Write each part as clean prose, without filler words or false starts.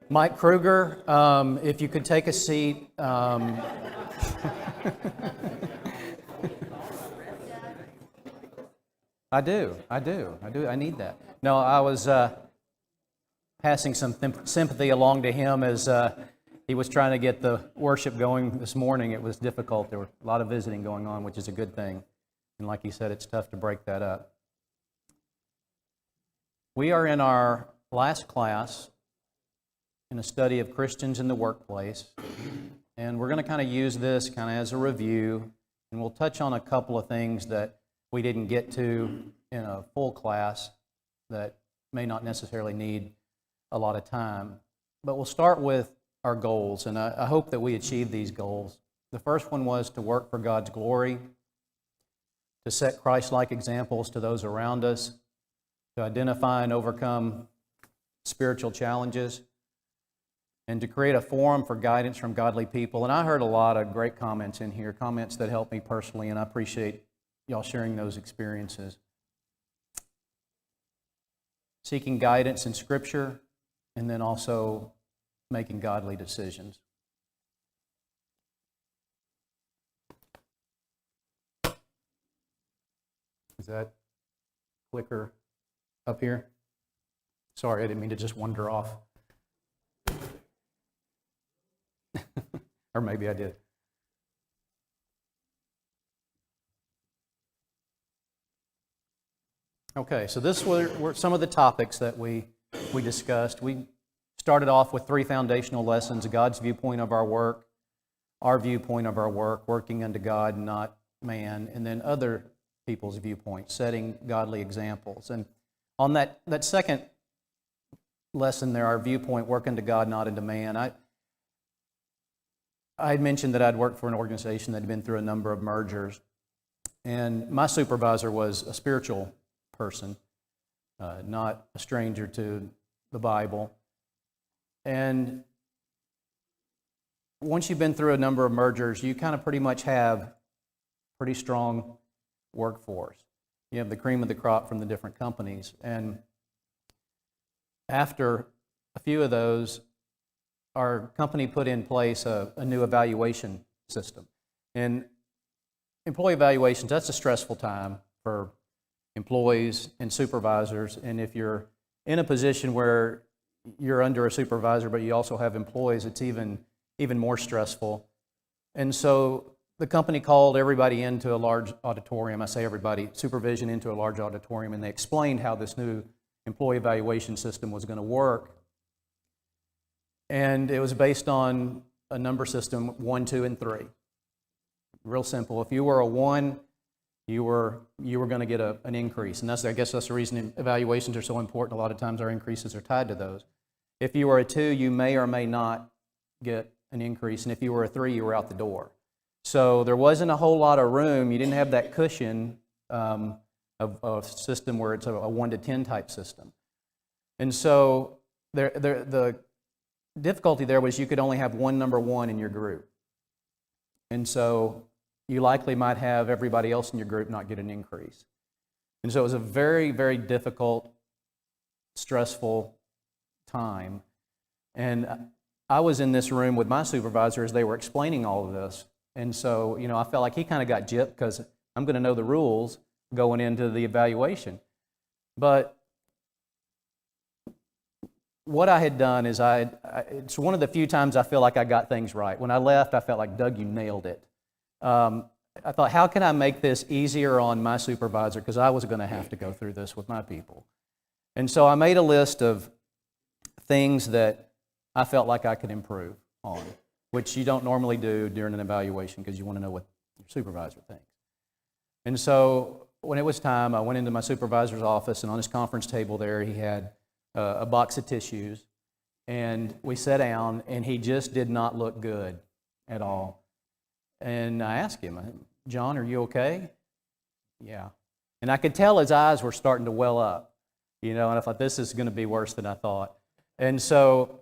Mike Kruger, if you could take a seat. I do. I need that. No, I was passing some sympathy along to him as he was trying to get the worship going this morning. It was difficult. There was a lot of visiting going on, which is a good thing. And like he said, it's tough to break that up. We are in our last class in a study of Christians in the workplace. And we're going to kind of use this kind of as a review. And we'll touch on a couple of things that we didn't get to in a full class that may not necessarily need a lot of time. But we'll start with our goals, and I hope that we achieve these goals. The first one was to work for God's glory, to set Christ-like examples to those around us, to identify and overcome spiritual challenges, and to create a forum for guidance from godly people. And I heard a lot of great comments in here, comments that helped me personally, and I appreciate y'all sharing those experiences. Seeking guidance in Scripture, and then also making godly decisions. Is that clicker up here? Sorry, I didn't mean to just wander off. Or maybe I did. Okay, so this were some of the topics that we discussed. We started off with 3 foundational lessons: God's viewpoint of our work, our viewpoint of our work, working unto God, not man, and then other people's viewpoints, setting godly examples. And on that second lesson there, our viewpoint, work unto God, not unto man, I had mentioned that I'd worked for an organization that had been through a number of mergers, and my supervisor was a spiritual person, not a stranger to the Bible. And once you've been through a number of mergers, you kind of pretty much have pretty strong workforce. You have the cream of the crop from the different companies. And after a few of those, our company put in place a new evaluation system. And employee evaluations, that's a stressful time for employees and supervisors. And if you're in a position where you're under a supervisor, but you also have employees, it's even more stressful. And so the company called everybody into a large auditorium. I say everybody, supervision into a large auditorium, and they explained how this new employee evaluation system was going to work. And it was based on a number system, 1, 2, and 3. Real simple. If you were a 1, you were going to get an increase. And I guess that's the reason evaluations are so important. A lot of times our increases are tied to those. If you were a 2, you may or may not get an increase. And if you were a 3, you were out the door. So there wasn't a whole lot of room. You didn't have that cushion of a system where it's a 1 to 10 type system. And so the difficulty there was you could only have one number 1 in your group. And so you likely might have everybody else in your group not get an increase. And so it was a very, very difficult, stressful time. And I was in this room with my supervisor as they were explaining all of this. And so, I felt like he kind of got gypped because I'm going to know the rules going into the evaluation. But what I had done is it's one of the few times I feel like I got things right. When I left, I felt like, Doug, you nailed it. I thought, how can I make this easier on my supervisor? Because I was going to have to go through this with my people. And so I made a list of things that I felt like I could improve on, which you don't normally do during an evaluation because you want to know what your supervisor thinks. And so when it was time, I went into my supervisor's office, and on his conference table there, he had a box of tissues. And we sat down, and he just did not look good at all. And I asked him, John, are you okay? Yeah. And I could tell his eyes were starting to well up, and I thought, this is going to be worse than I thought. And so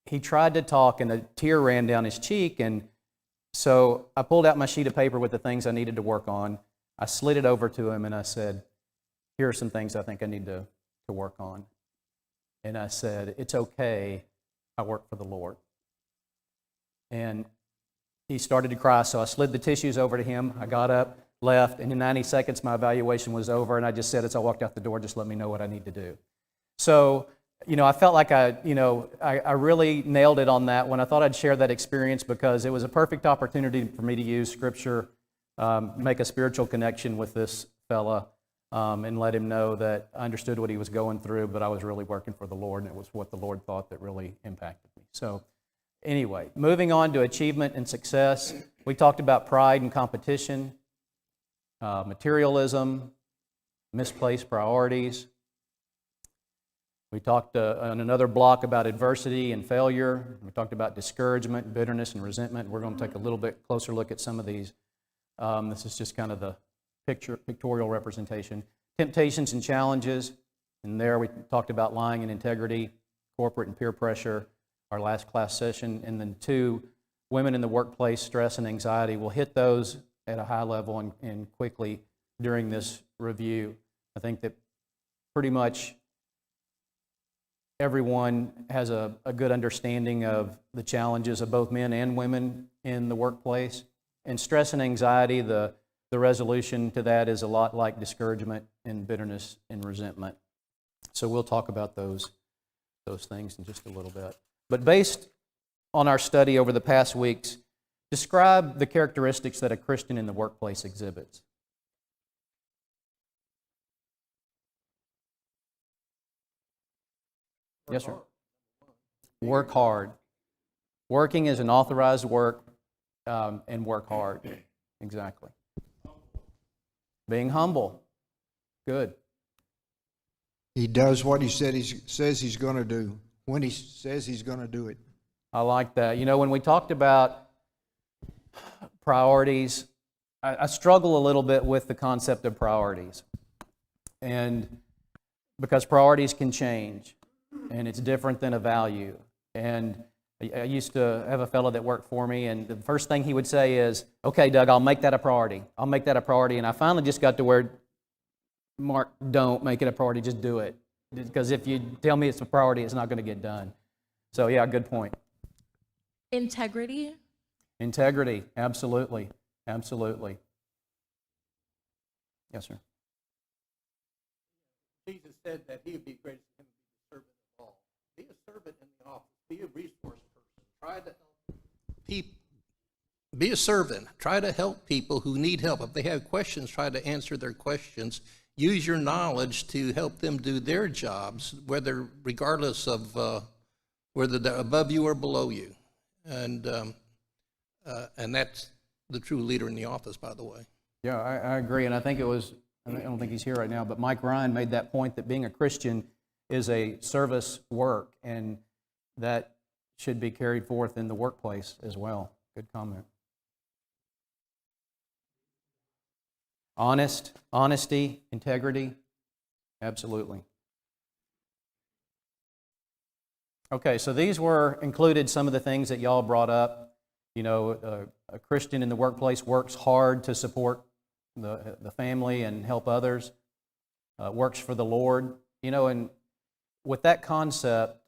he tried to talk, and a tear ran down his cheek, and so I pulled out my sheet of paper with the things I needed to work on. I slid it over to him, and I said, here are some things I think I need to to work on. And I said, it's okay, I work for the Lord. And he started to cry, so I slid the tissues over to him. I got up, left, and in 90 seconds my evaluation was over, and I just said as I walked out the door, just let me know what I need to do. So, I felt like I really nailed it on that one. I thought I'd share that experience because it was a perfect opportunity for me to use Scripture, make a spiritual connection with this fella, and let him know that I understood what he was going through, but I was really working for the Lord, and it was what the Lord thought that really impacted me. So anyway, moving on to achievement and success, we talked about pride and competition, materialism, misplaced priorities. We talked on another block about adversity and failure. We talked about discouragement, bitterness, and resentment. We're going to take a little bit closer look at some of these. This is just kind of the pictorial representation. Temptations and challenges. And there we talked about lying and integrity, corporate and peer pressure, our last class session. And then 2, women in the workplace, stress and anxiety. We'll hit those at a high level and quickly during this review. I think that pretty much everyone has a good understanding of the challenges of both men and women in the workplace. And stress and anxiety, the resolution to that is a lot like discouragement and bitterness and resentment. So we'll talk about those things in just a little bit. But based on our study over the past weeks, describe the characteristics that a Christian in the workplace exhibits. Yes, sir. Work hard. Working is an authorized work, and work hard. Exactly. Being humble. Good. He does what he says he's going to do when he says he's going to do it. I like that. When we talked about priorities, I struggle a little bit with the concept of priorities. And because priorities can change. And it's different than a value. And I used to have a fellow that worked for me, and the first thing he would say is, okay, Doug, I'll make that a priority. I'll make that a priority. And I finally just got to where, Mark, don't make it a priority, just do it. Because if you tell me it's a priority, it's not going to get done. So yeah, good point. Integrity. Integrity, absolutely, absolutely. Yes, sir. Jesus said that he would be greatest in him to be the servant of all. Be a servant in the office. Be a resource person. Try to help people. Be a servant. Try to help people who need help. If they have questions, try to answer their questions. Use your knowledge to help them do their jobs, regardless of whether they're above you or below you. And that's the true leader in the office, by the way. Yeah, I agree. And I think it was, I don't think he's here right now, but Mike Ryan made that point that being a Christian is a service work, and that should be carried forth in the workplace as well. Good comment. Honesty, integrity, absolutely. Okay, so these were included some of the things that y'all brought up. A Christian in the workplace works hard to support the family and help others, works for the Lord. And with that concept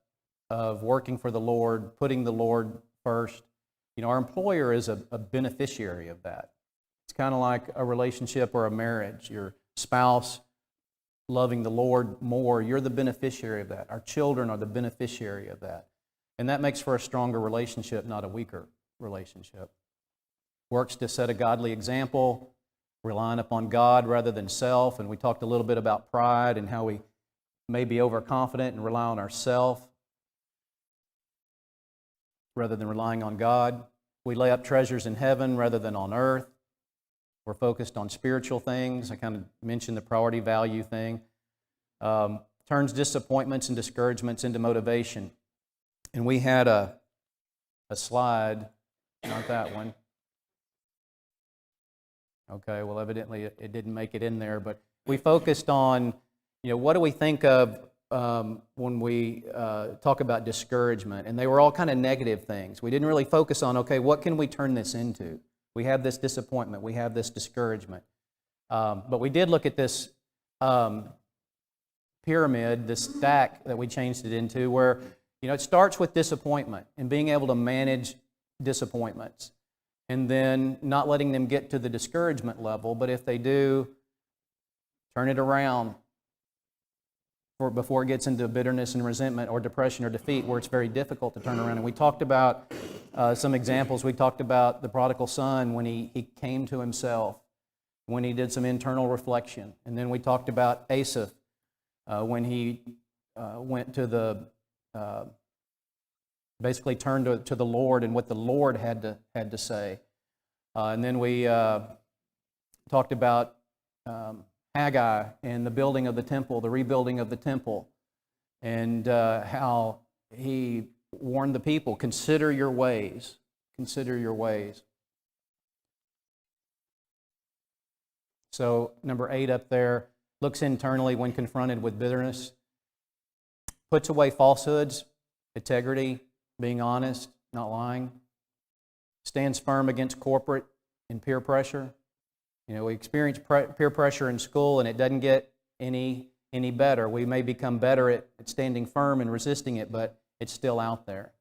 of working for the Lord, putting the Lord first, our employer is a beneficiary of that. It's kind of like a relationship or a marriage. Your spouse loving the Lord more, you're the beneficiary of that. Our children are the beneficiary of that. And that makes for a stronger relationship, not a weaker relationship. Works to set a godly example, relying upon God rather than self. And we talked a little bit about pride and how we may be overconfident and rely on ourselves rather than relying on God. We lay up treasures in heaven rather than on earth. We're focused on spiritual things. I kind of mentioned the priority value thing. Turns disappointments and discouragements into motivation. And we had a slide, not that one. Okay, well, evidently it didn't make it in there, but we focused on, what do we think of when we talk about discouragement? And they were all kind of negative things. We didn't really focus on, okay, what can we turn this into? We have this disappointment. We have this discouragement. But we did look at this pyramid, this stack that we changed it into, where, it starts with disappointment and being able to manage disappointments, and then not letting them get to the discouragement level, but if they do, turn it around before it gets into bitterness and resentment or depression or defeat, where it's very difficult to turn around. And we talked about some examples. We talked about the prodigal son when he came to himself, when he did some internal reflection. And then we talked about Asaph when he went to basically turned to the Lord and what the Lord had to say. And then we talked about Haggai and the building of the temple, the rebuilding of the temple, and how he warned the people, consider your ways, consider your ways. So number 8 up there, looks internally when confronted with bitterness, puts away falsehoods, integrity, being honest, not lying, stands firm against corporate and peer pressure. We experience peer pressure in school, and it doesn't get any better. We may become better at standing firm and resisting it, but it's still out there.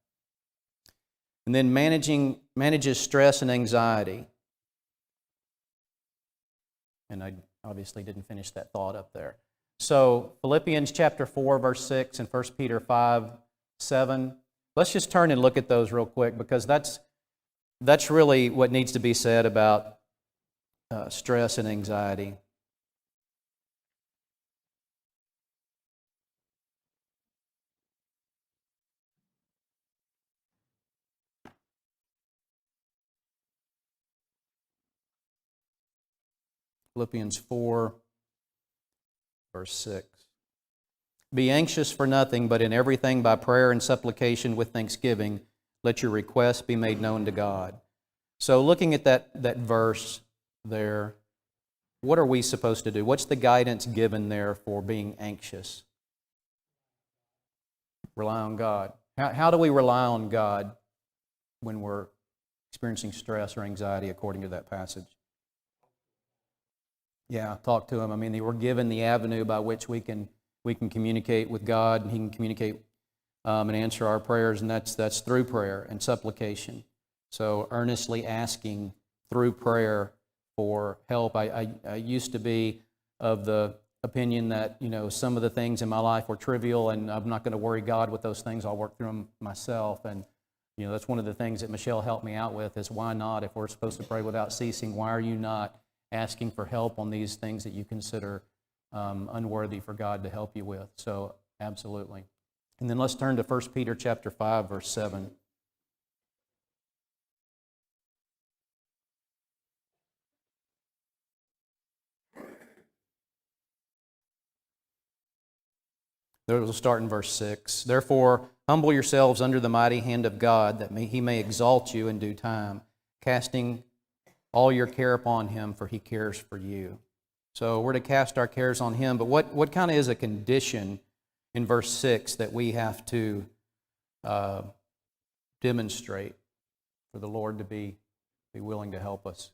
And then manages stress and anxiety. And I obviously didn't finish that thought up there. So Philippians chapter 4, verse 6, and 1 Peter 5, 7. Let's just turn and look at those real quick, because that's really what needs to be said about stress and anxiety. Philippians 4, verse 6. Be anxious for nothing, but in everything by prayer and supplication with thanksgiving, let your requests be made known to God. So looking at that verse there, what are we supposed to do? What's the guidance given there for being anxious? Rely on God. How do we rely on God when we're experiencing stress or anxiety according to that passage? Yeah, talk to Him. I mean, we're given the avenue by which we can communicate with God, and He can communicate and answer our prayers, and that's through prayer and supplication. So earnestly asking through prayer for help. I used to be of the opinion that, some of the things in my life were trivial and I'm not going to worry God with those things. I'll work through them myself. And, that's one of the things that Michelle helped me out with is why not? If we're supposed to pray without ceasing, why are you not asking for help on these things that you consider unworthy for God to help you with? So, absolutely. And then let's turn to 1 Peter chapter 5, verse 7. We'll start in verse 6. Therefore, humble yourselves under the mighty hand of God, that He may exalt you in due time, casting all your care upon Him, for He cares for you. So we're to cast our cares on Him, but what kind of is a condition in verse 6 that we have to demonstrate for the Lord to be willing to help us?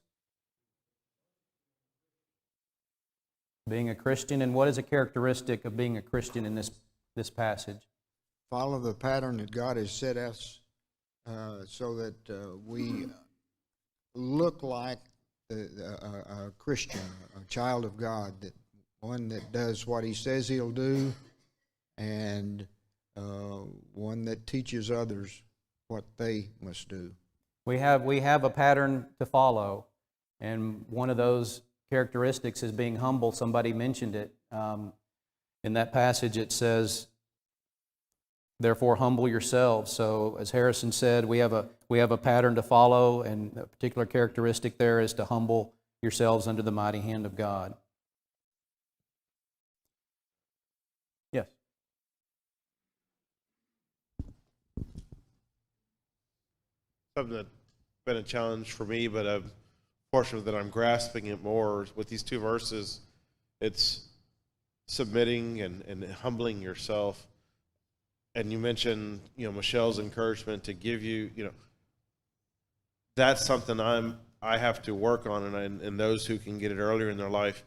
Being a Christian, and what is a characteristic of being a Christian in this passage? Follow the pattern that God has set us so that we look like a Christian, a child of God, that one that does what He says He'll do, and one that teaches others what they must do. We have a pattern to follow, and one of those characteristics is being humble. Somebody mentioned it. In that passage it says, therefore humble yourselves. So as Harrison said, we have a pattern to follow, and a particular characteristic there is to humble yourselves under the mighty hand of God. Yes. Something that's been a challenge for me, but I'm fortunate that I'm grasping it more with these two verses. It's submitting and humbling yourself. And you mentioned, Michelle's encouragement to give you, that's something I have to work on, and those who can get it earlier in their life,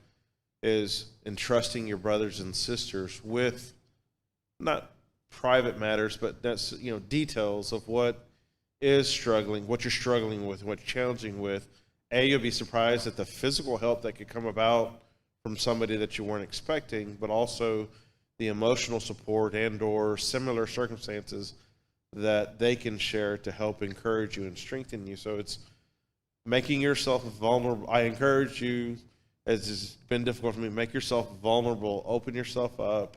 is entrusting your brothers and sisters with not private matters, but that's, details of what is struggling, what you're struggling with, what you're challenging with. You'll be surprised at the physical help that could come about from somebody that you weren't expecting, but also the emotional support and or similar circumstances that they can share to help encourage you and strengthen you. So it's making yourself vulnerable. I encourage you, as it's been difficult for me, make yourself vulnerable, open yourself up,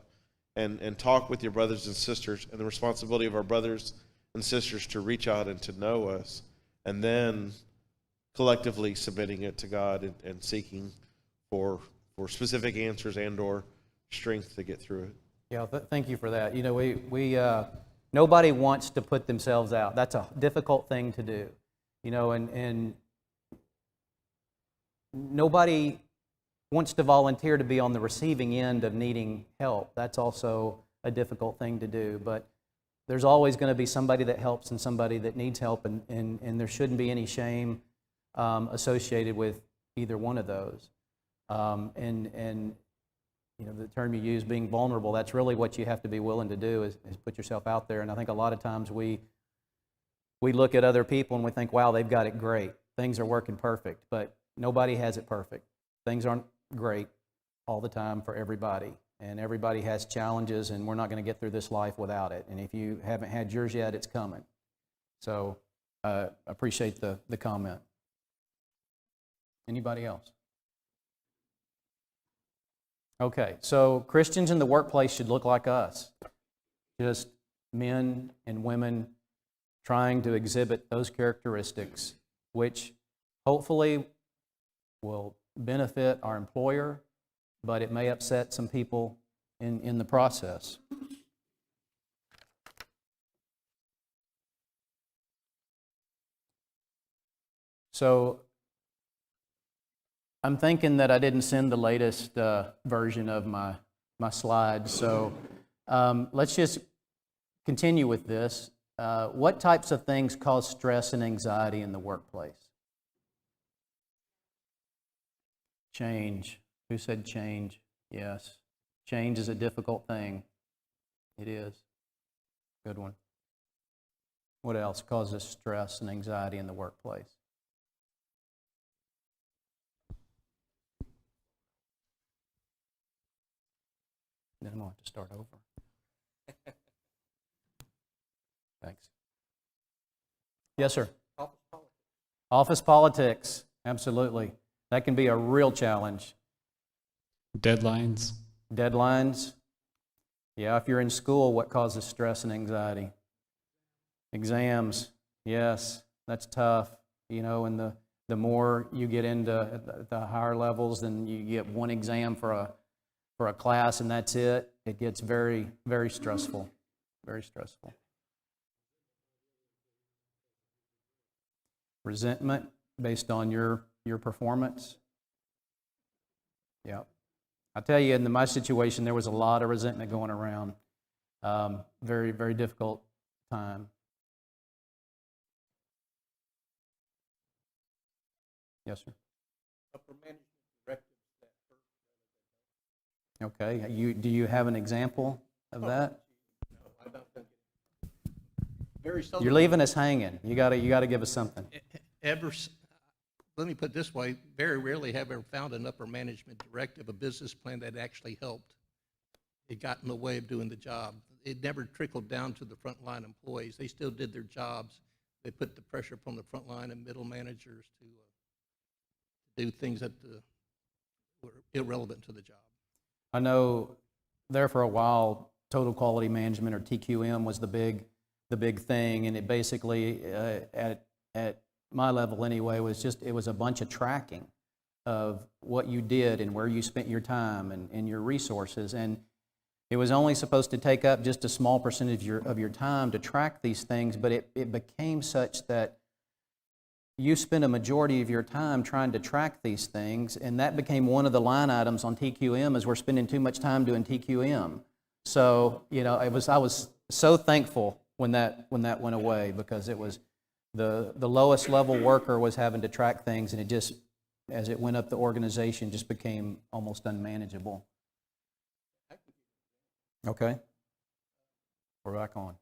and talk with your brothers and sisters, and the responsibility of our brothers and sisters to reach out and to know us, and then collectively submitting it to God and seeking for specific answers and or strength to get through it. Yeah, thank you for that. Nobody wants to put themselves out. That's a difficult thing to do, and nobody wants to volunteer to be on the receiving end of needing help. That's also a difficult thing to do, but there's always going to be somebody that helps and somebody that needs help, and there shouldn't be any shame associated with either one of those. The term you use, being vulnerable, that's really what you have to be willing to do is put yourself out there. And I think a lot of times we look at other people and we think, wow, they've got it great. Things are working perfect, but nobody has it perfect. Things aren't great all the time for everybody, and everybody has challenges, and we're not going to get through this life without it. And if you haven't had yours yet, it's coming. So appreciate the comment. Anybody else? Okay, so Christians in the workplace should look like us. Just men and women trying to exhibit those characteristics, which hopefully will benefit our employer, but it may upset some people in the process. So I'm thinking that I didn't send the latest version of my slides, so let's just continue with this. What types of things cause stress and anxiety in the workplace? Change. Who said change? Yes. Change is a difficult thing. It is. Good one. What else causes stress and anxiety in the workplace? Then I'm going to have to start over. Thanks. Yes, sir. Office politics. Absolutely. That can be a real challenge. Deadlines. Deadlines. Yeah, if you're in school, what causes stress and anxiety? Exams. Yes, that's tough. And the more you get into the higher levels, then you get one exam for a class and that's it. It gets very, very stressful. Very stressful. Resentment based on your performance. Yeah. I tell you, in my situation, there was a lot of resentment going around. Very, very difficult time. Yes, sir. Upper management directives that Okay. Do you have an example of that? No, I don't think it. Very seldom. You're leaving us hanging. You got to give us something. Let me put it this way, very rarely have I ever found an upper management directive, a business plan that actually helped. It got in the way of doing the job. It never trickled down to the frontline employees. They still did their jobs. They put the pressure upon the frontline and middle managers to do things that were irrelevant to the job. I know there for a while, total quality management, or TQM, was the big thing, and it basically at my level anyway it was a bunch of tracking of what you did and where you spent your time and your resources, and it was only supposed to take up just a small percentage of your time to track these things, but it became such that you spent a majority of your time trying to track these things, and that became one of the line items on TQM, is we're spending too much time doing TQM. So I was so thankful when that went away, because it was the lowest level worker was having to track things, and as it went up the organization, just became almost unmanageable. Okay. We're back on.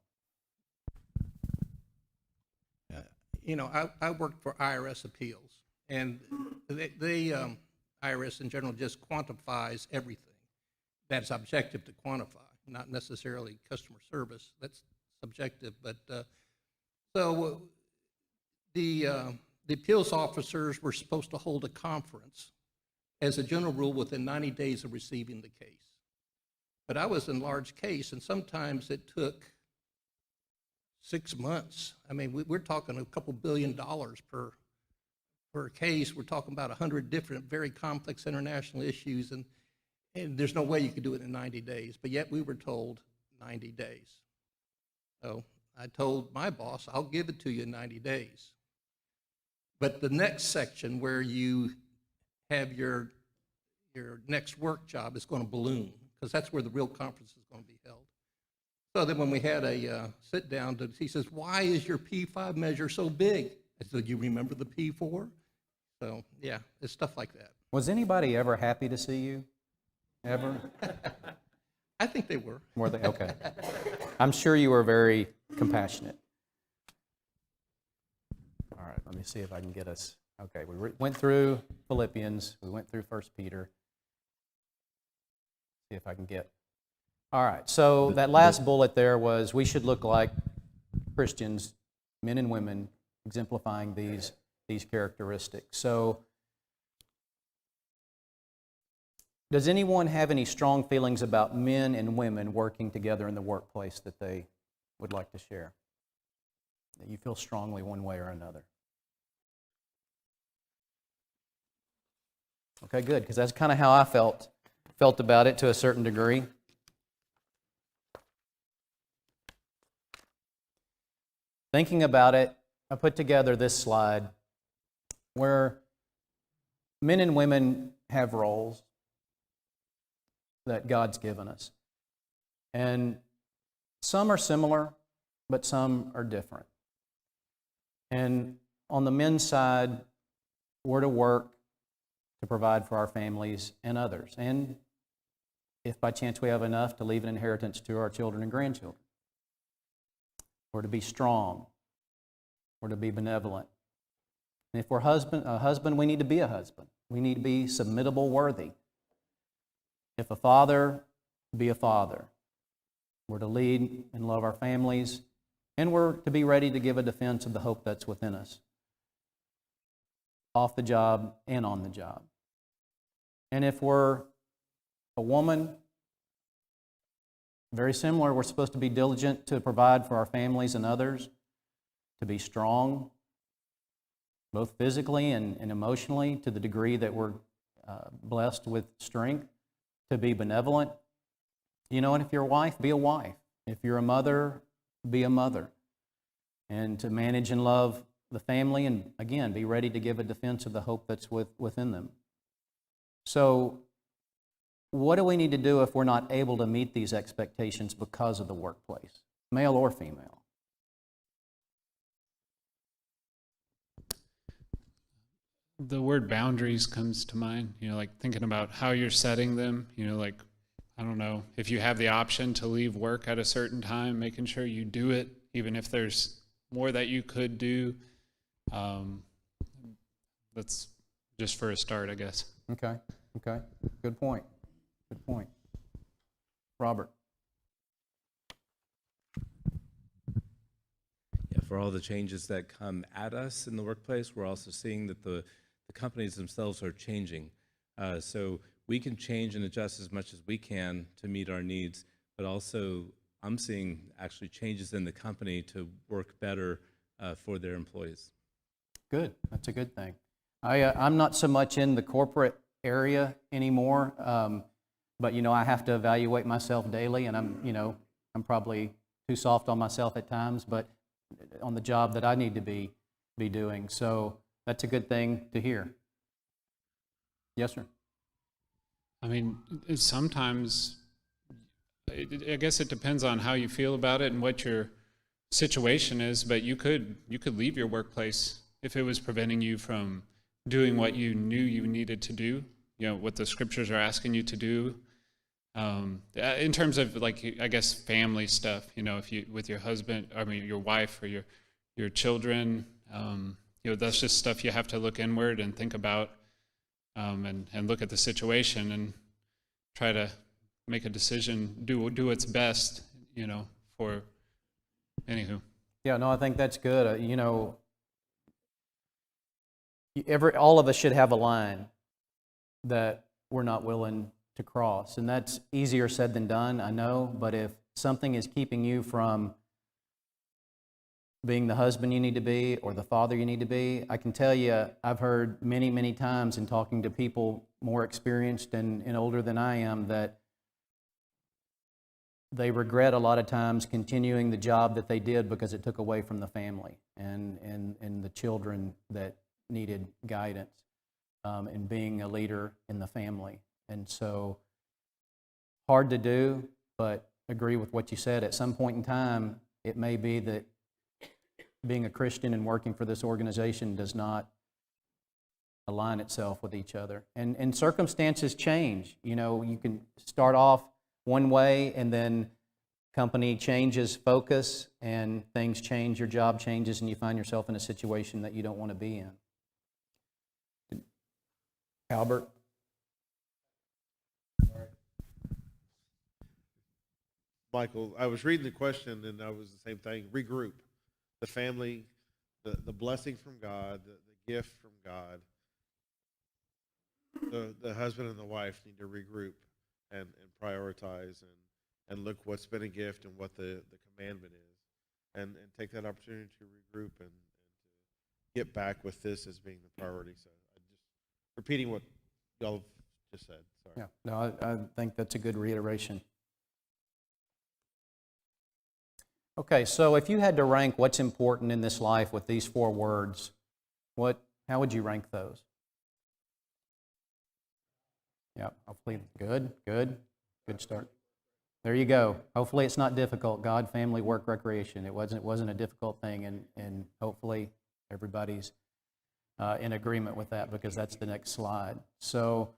You know, I worked for IRS appeals, and IRS in general just quantifies everything. That's objective to quantify, not necessarily customer service. That's subjective. But so the appeals officers were supposed to hold a conference as a general rule within 90 days of receiving the case. But I was in large case, and sometimes it took 6 months. I mean, we're talking a couple $1 billion per case. We're talking about 100 different, very complex international issues, and there's no way you could do it in 90 days. But yet we were told 90 days. So I told my boss, I'll give it to you in 90 days. But the next section where you have your next work job is going to balloon, because that's where the real conference is going to be held. So then when we had a sit down, he says, why is your P5 measure so big? I said, you remember the P4? So yeah, it's stuff like that. Was anybody ever happy to see you? Ever? I think they were. Were they? Okay. I'm sure you were very compassionate. All right, let me see if I can get us. Okay, we went through Philippians, we went through 1 Peter. See if I can get. All right, so that last bullet there was we should look like Christians, men and women, exemplifying these characteristics. So does anyone have any strong feelings about men and women working together in the workplace that they would like to share? That you feel strongly one way or another? Okay, good, because that's kind of how I felt about it to a certain degree. Thinking about it, I put together this slide where men and women have roles that God's given us. And some are similar, but some are different. And on the men's side, we're to work to provide for our families and others. And if by chance we have enough, to leave an inheritance to our children and grandchildren. We're to be strong. We're to be benevolent. And if we're a husband, we need to be a husband. We need to be submittable worthy. If a father, be a father. We're to lead and love our families, and we're to be ready to give a defense of the hope that's within us, off the job and on the job. And if we're a woman, very similar, we're supposed to be diligent to provide for our families and others, to be strong, both physically and emotionally, to the degree that we're blessed with strength, to be benevolent. You know, and if you're a wife, be a wife. If you're a mother, be a mother. And to manage and love the family, and again, be ready to give a defense of the hope that's within them. So, what do we need to do if we're not able to meet these expectations because of the workplace, male or female? The word boundaries comes to mind, like thinking about how you're setting them, like, I don't know, if you have the option to leave work at a certain time, making sure you do it, even if there's more that you could do. That's just for a start, I guess. Okay. Good point. Robert. Yeah, for all the changes that come at us in the workplace, we're also seeing that the companies themselves are changing. So we can change and adjust as much as we can to meet our needs, but also I'm seeing actually changes in the company to work better for their employees. Good. That's a good thing. I'm not so much in the corporate area anymore, but I have to evaluate myself daily, and I'm probably too soft on myself at times, but on the job that I need to be doing. So that's a good thing to hear. Yes, sir. I mean, sometimes, I guess it depends on how you feel about it and what your situation is, but you could leave your workplace if it was preventing you from doing what you knew you needed to do, what the scriptures are asking you to do. In terms of, like, I guess, family stuff, if you, with your husband, your wife or your children, that's just stuff you have to look inward and think about, and look at the situation and try to make a decision, do what's best, for, anywho. Yeah, no, I think that's good. All of us should have a line that we're not willing to cross, and that's easier said than done, I know, but if something is keeping you from being the husband you need to be or the father you need to be, I can tell you, I've heard many, many times in talking to people more experienced and older than I am that they regret a lot of times continuing the job that they did because it took away from the family and the children that needed guidance, and being a leader in the family. And so, hard to do, but agree with what you said. At some point in time, it may be that being a Christian and working for this organization does not align itself with each other. And circumstances change. You can start off one way and then company changes focus and things change, your job changes, and you find yourself in a situation that you don't want to be in. Albert? Michael, I was reading the question and I was the same thing. Regroup. The family, the blessing from God, the gift from God. The husband and the wife need to regroup and prioritize and look what's been a gift and what the commandment is, and take that opportunity to regroup and to get back with this as being the priority. So I just repeating what y'all just said. Sorry. Yeah, no, I think that's a good reiteration. Okay, so if you had to rank what's important in this life with these 4 words, how would you rank those? Yeah, hopefully, good start. There you go. Hopefully it's not difficult. God, family, work, recreation. It wasn't a difficult thing, and hopefully everybody's in agreement with that, because that's the next slide. So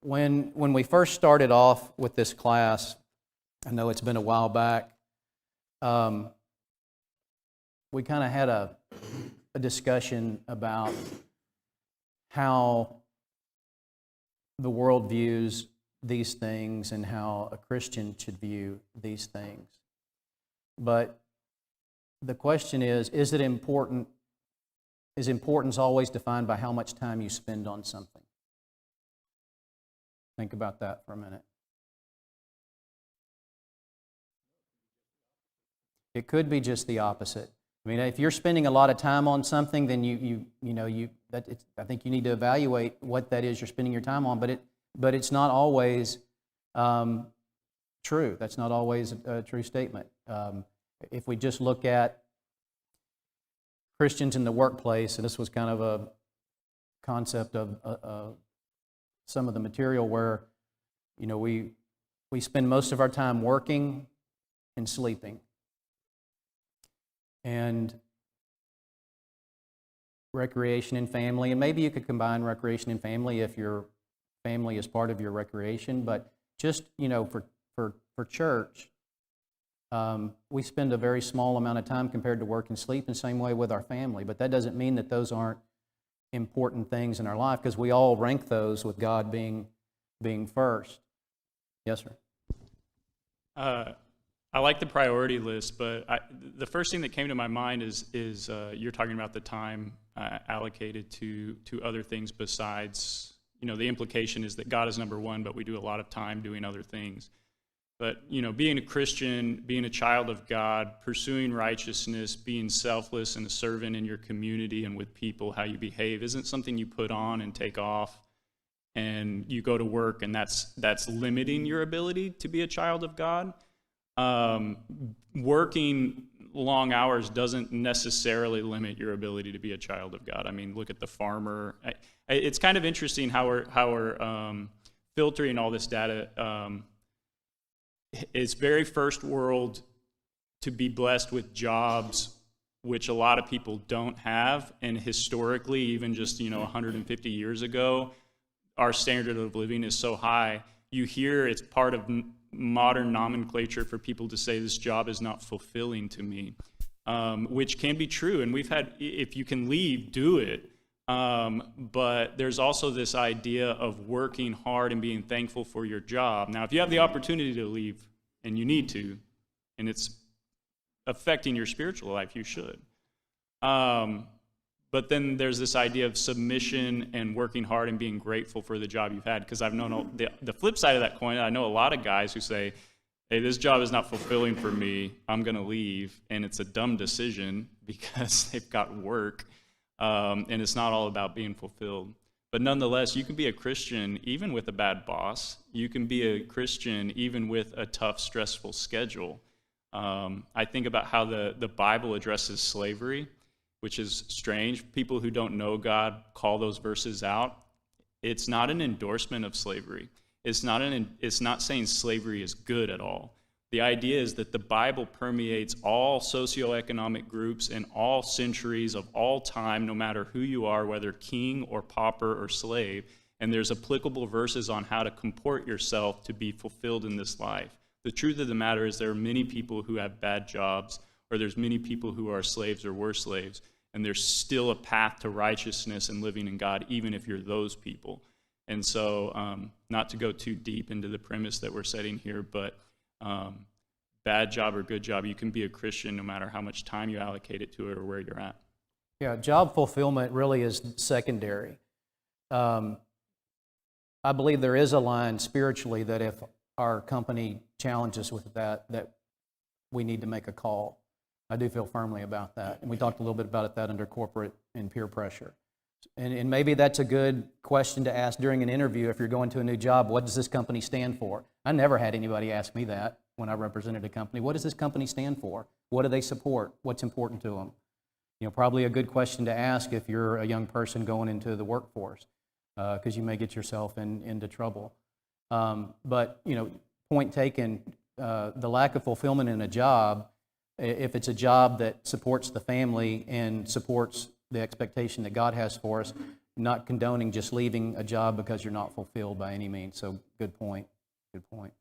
when we first started off with this class, I know it's been a while back, we kind of had a discussion about how the world views these things and how a Christian should view these things. But the question is it important? Is importance always defined by how much time you spend on something? Think about that for a minute. It could be just the opposite. I mean, if you're spending a lot of time on something, then I think you need to evaluate what that is you're spending your time on. But it's not always true. That's not always a true statement. If we just look at Christians in the workplace, and this was kind of a concept of some of the material where, we spend most of our time working and sleeping. And recreation and family, and maybe you could combine recreation and family if your family is part of your recreation, but just, for church, we spend a very small amount of time compared to work and sleep, and same way with our family, but that doesn't mean that those aren't important things in our life, because we all rank those with God being first. Yes, sir. I like the priority list, but the first thing that came to my mind is you're talking about the time allocated to other things besides, the implication is that God is number one, but we do a lot of time doing other things. But, being a Christian, being a child of God, pursuing righteousness, being selfless and a servant in your community and with people, how you behave, isn't something you put on and take off and you go to work and that's limiting your ability to be a child of God. Working long hours doesn't necessarily limit your ability to be a child of God. I mean, look at the farmer. It's kind of interesting how we're filtering all this data. It's very first world to be blessed with jobs which a lot of people don't have. And historically, even just, 150 years ago, our standard of living is so high. You hear it's part of modern nomenclature for people to say this job is not fulfilling to me, which can be true. And we've had, if you can leave, do it. But there's also this idea of working hard and being thankful for your job. Now, if you have the opportunity to leave, and you need to, and it's affecting your spiritual life, you should. But then there's this idea of submission and working hard and being grateful for the job you've had. Because I've known the flip side of that coin, I know a lot of guys who say, hey, this job is not fulfilling for me, I'm going to leave. And it's a dumb decision because they've got work. And it's not all about being fulfilled. But nonetheless, you can be a Christian even with a bad boss. You can be a Christian even with a tough, stressful schedule. I think about how the Bible addresses slavery, which is strange. People who don't know God call those verses out. It's not an endorsement of slavery. It's not saying slavery is good at all. The idea is that the Bible permeates all socioeconomic groups in all centuries of all time, no matter who you are, whether king or pauper or slave. And there's applicable verses on how to comport yourself to be fulfilled in this life. The truth of the matter is there are many people who have bad jobs, or there's many people who are slaves or were slaves, and there's still a path to righteousness and living in God, even if you're those people. And so, not to go too deep into the premise that we're setting here, but bad job or good job, you can be a Christian no matter how much time you allocate it to it or where you're at. Yeah, job fulfillment really is secondary. I believe there is a line spiritually that if our company challenges with that we need to make a call. I do feel firmly about that. And we talked a little bit about that under corporate and peer pressure. And maybe that's a good question to ask during an interview if you're going to a new job. What does this company stand for? I never had anybody ask me that when I represented a company. What does this company stand for? What do they support? What's important to them? Probably a good question to ask if you're a young person going into the workforce, because you may get yourself into trouble. But, point taken, the lack of fulfillment in a job, if it's a job that supports the family and supports the expectation that God has for us, not condoning just leaving a job because you're not fulfilled by any means. So good point. Good point.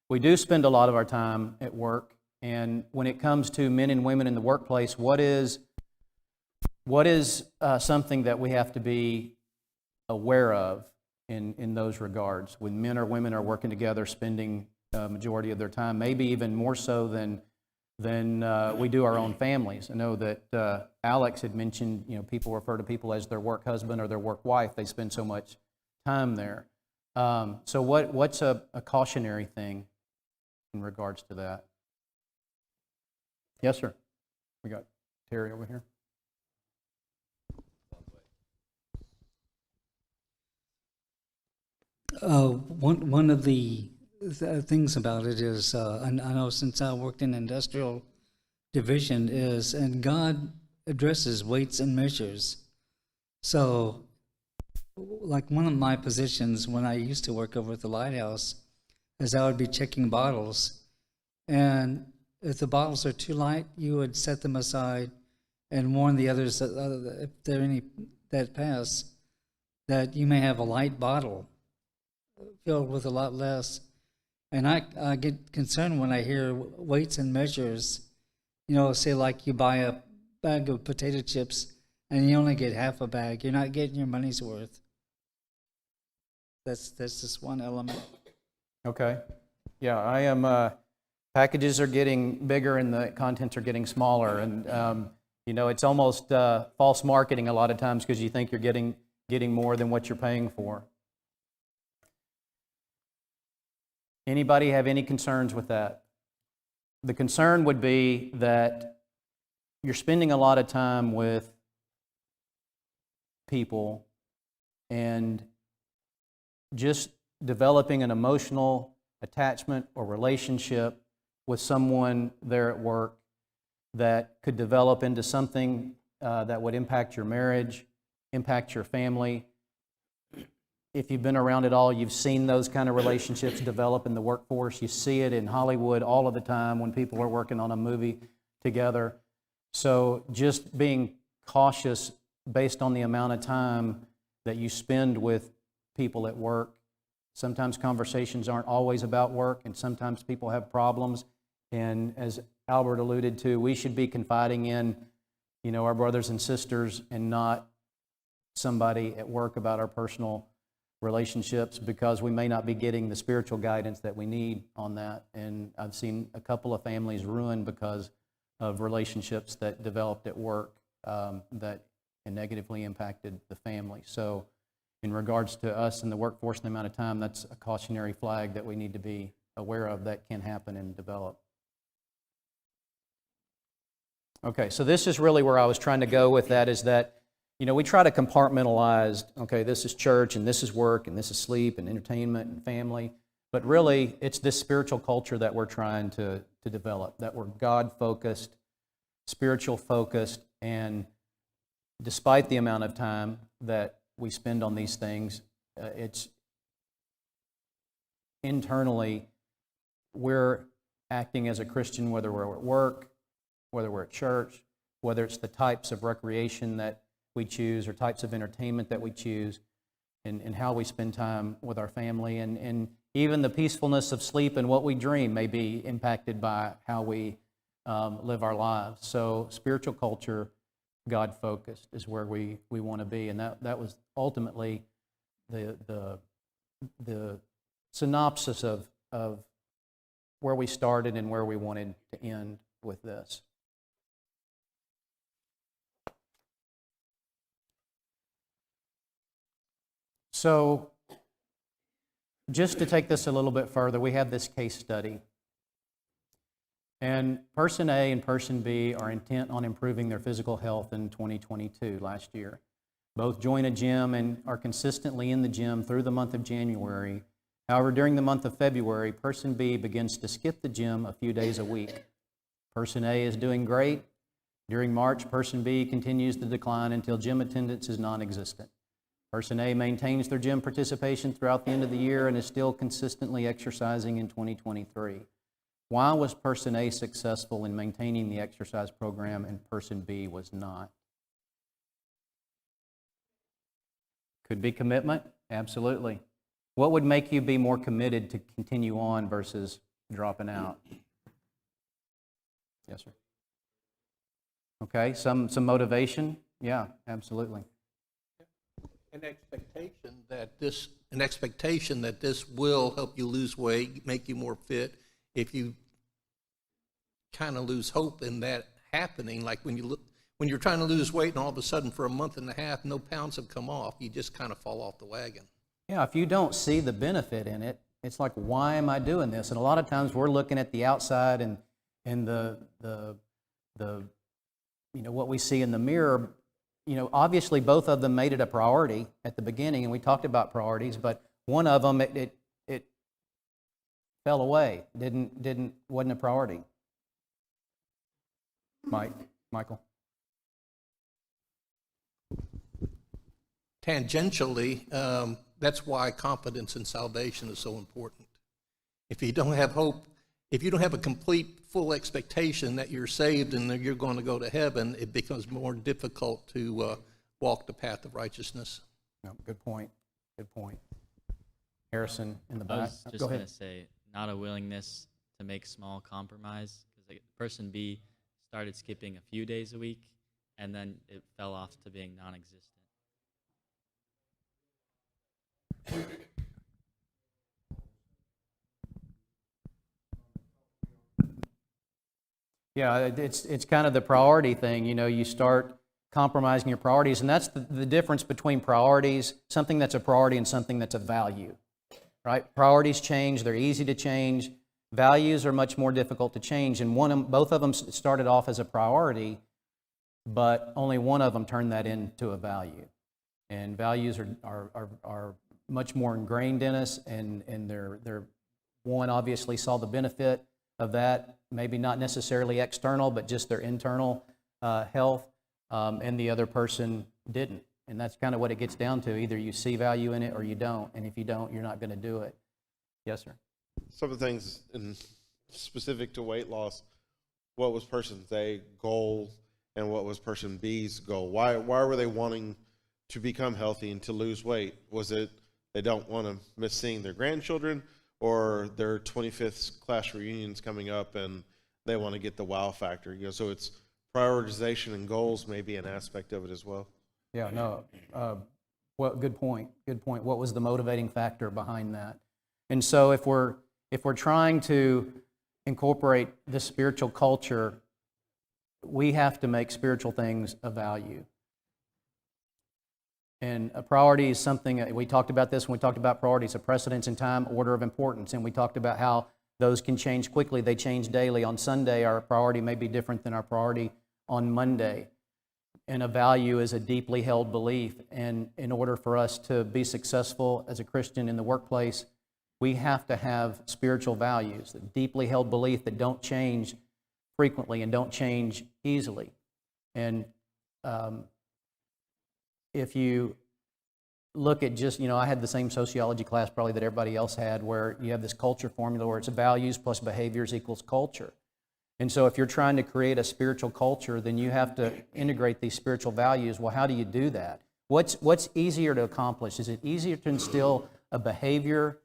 We do spend a lot of our time at work, and when it comes to men and women in the workplace, what is something that we have to be aware of in those regards when men or women are working together, spending a majority of their time, maybe even more so than we do our own families. I know that Alex had mentioned, people refer to people as their work husband or their work wife. They spend so much time there. So what's a cautionary thing in regards to that? Yes, sir. We got Terry over here. One of the things about it is, I know since I worked in industrial division is, and God addresses weights and measures. So, like one of my positions when I used to work over at the lighthouse is I would be checking bottles, and if the bottles are too light, you would set them aside and warn the others that if there are any that pass, that you may have a light bottle filled with a lot less. And I get concerned when I hear weights and measures, say like you buy a bag of potato chips and you only get half a bag. You're not getting your money's worth. That's just one element. Okay. Yeah, I am. Packages are getting bigger and the contents are getting smaller, and it's almost false marketing a lot of times because you think you're getting more than what you're paying for. Anybody have any concerns with that? The concern would be that you're spending a lot of time with people and just developing an emotional attachment or relationship with someone there at work that could develop into something that would impact your marriage, impact your family. If you've been around at all, you've seen those kind of relationships develop in the workforce. You see it in Hollywood all of the time when people are working on a movie together. So just being cautious based on the amount of time that you spend with people at work. Sometimes conversations aren't always about work, and sometimes people have problems. And as Albert alluded to, we should be confiding in, our brothers and sisters and not somebody at work about our personal relationships, because we may not be getting the spiritual guidance that we need on that. And I've seen a couple of families ruined because of relationships that developed at work that negatively impacted the family. So in regards to us and the workforce and the amount of time, that's a cautionary flag that we need to be aware of that can happen and develop. Okay, so this is really where I was trying to go with that, is that, we try to compartmentalize, okay, this is church and this is work and this is sleep and entertainment and family, but really it's this spiritual culture that we're trying to develop, that we're God-focused, spiritual-focused, and despite the amount of time that we spend on these things, it's internally, we're acting as a Christian, whether we're at work, whether we're at church, whether it's the types of recreation that we choose or types of entertainment that we choose, and how we spend time with our family. And even the peacefulness of sleep and what we dream may be impacted by how we live our lives. So spiritual culture, God-focused, is where we want to be. And that was ultimately the synopsis of where we started and where we wanted to end with this. So just to take this a little bit further, we have this case study. And person A and person B are intent on improving their physical health in 2022, last year. Both join a gym and are consistently in the gym through the month of January. However, during the month of February, person B begins to skip the gym a few days a week. Person A is doing great. During March, person B continues to decline until gym attendance is non-existent. Person A maintains their gym participation throughout the end of the year and is still consistently exercising in 2023. Why was person A successful in maintaining the exercise program and person B was not? Could be commitment, absolutely. What would make you be more committed to continue on versus dropping out? Yes, sir. Okay, some motivation? Yeah, absolutely. An expectation that this will help you lose weight, make you more fit. If you kind of lose hope in that happening, like when you're trying to lose weight and all of a sudden for a month and a half no pounds have come off, you just kind of fall off the wagon. Yeah, if you don't see the benefit in it, it's like, why am I doing this? And a lot of times we're looking at the outside and the what we see in the mirror. Obviously both of them made it a priority at the beginning, and we talked about priorities, but one of them, it fell away, wasn't a priority. Michael? Tangentially, that's why confidence in salvation is so important. If you don't have hope, if you don't have a complete, full expectation that you're saved and that you're going to go to heaven, it becomes more difficult to walk the path of righteousous. No, good point. Good point. Harrison in the back. I was just Go going to ahead. say, not a willingness to make small compromise, because person B started skipping a few days a week, and then it fell off to being non-existent. Yeah, it's kind of the priority thing. You start compromising your priorities, and that's the difference between priorities, something that's a priority and something that's a value, right? Priorities change, they're easy to change. Values are much more difficult to change, and both of them started off as a priority, but only one of them turned that into a value. And values are much more ingrained in us, and they're one obviously saw the benefit of that, maybe not necessarily external, but just their internal health, and the other person didn't. And that's kind of what it gets down to. Either you see value in it or you don't, and if you don't, you're not going to do it. Yes, sir. Some of the things specific to weight loss, what was person A goal and what was person B's goal? Why were they wanting to become healthy and to lose weight? Was it they don't want to miss seeing their grandchildren, or their 25th class reunions coming up and they want to get the wow factor? So it's prioritization and goals may be an aspect of it as well. Yeah, no, well, good point, good point. What was the motivating factor behind that? And so if we're trying to incorporate this spiritual culture, we have to make spiritual things a value. And a priority is something, we talked about this when we talked about priorities, a precedence in time, order of importance, and we talked about how those can change quickly. They change daily. On Sunday, our priority may be different than our priority on Monday. And a value is a deeply held belief. And in order for us to be successful as a Christian in the workplace, we have to have spiritual values, a deeply held belief that don't change frequently and don't change easily. And if you look at just, I had the same sociology class probably that everybody else had, where you have this culture formula where it's values plus behaviors equals culture. And so if you're trying to create a spiritual culture, then you have to integrate these spiritual values. Well, how do you do that? What's easier to accomplish? Is it easier to instill a behavior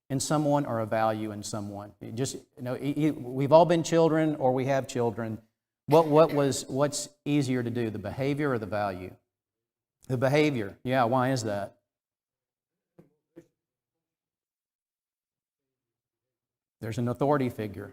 in someone or a value in someone? We've all been children or we have children. What's easier to do, the behavior or the value? The behavior. Yeah, why is that? There's an authority figure.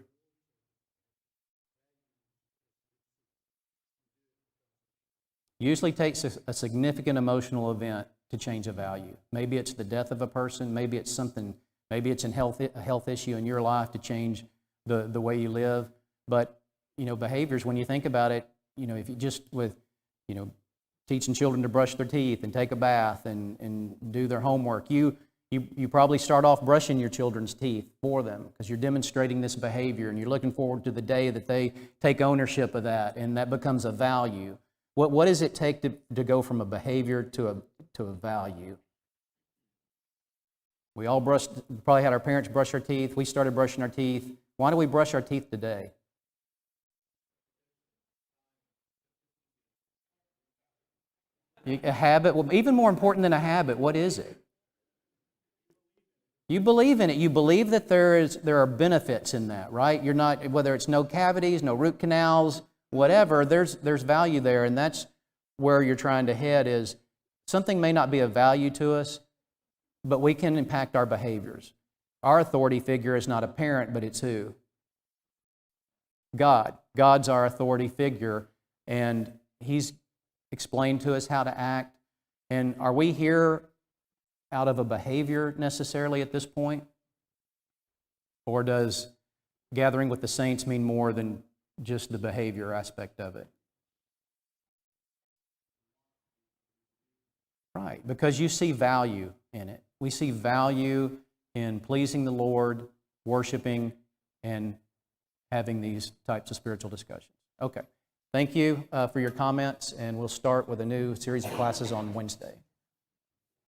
Usually takes a significant emotional event to change a value. Maybe it's the death of a person, maybe it's something, maybe it's a health issue in your life to change the way you live. But, behaviors, when you think about it, if you just with, teaching children to brush their teeth and take a bath and do their homework, you probably start off brushing your children's teeth for them because you're demonstrating this behavior and you're looking forward to the day that they take ownership of that, and that becomes a value. What does it take to go from a behavior to a value? We all probably had our parents brush our teeth. We started brushing our teeth. Why do we brush our teeth today? A habit, well, even more important than a habit, what is it? You believe in it. You believe that there are benefits in that, right? You're not, whether it's no cavities, no root canals, whatever, there's value there, and that's where you're trying to head. Is something may not be of value to us, but we can impact our behaviors. Our authority figure is not a parent, but it's who? God. God's our authority figure, and He's explained to us how to act. And are we here out of a behavior necessarily at this point? Or does gathering with the saints mean more than just the behavior aspect of it? Right, because you see value in it. We see value in pleasing the Lord, worshiping, and having these types of spiritual discussions. Okay, thank you for your comments, and we'll start with a new series of classes on Wednesday.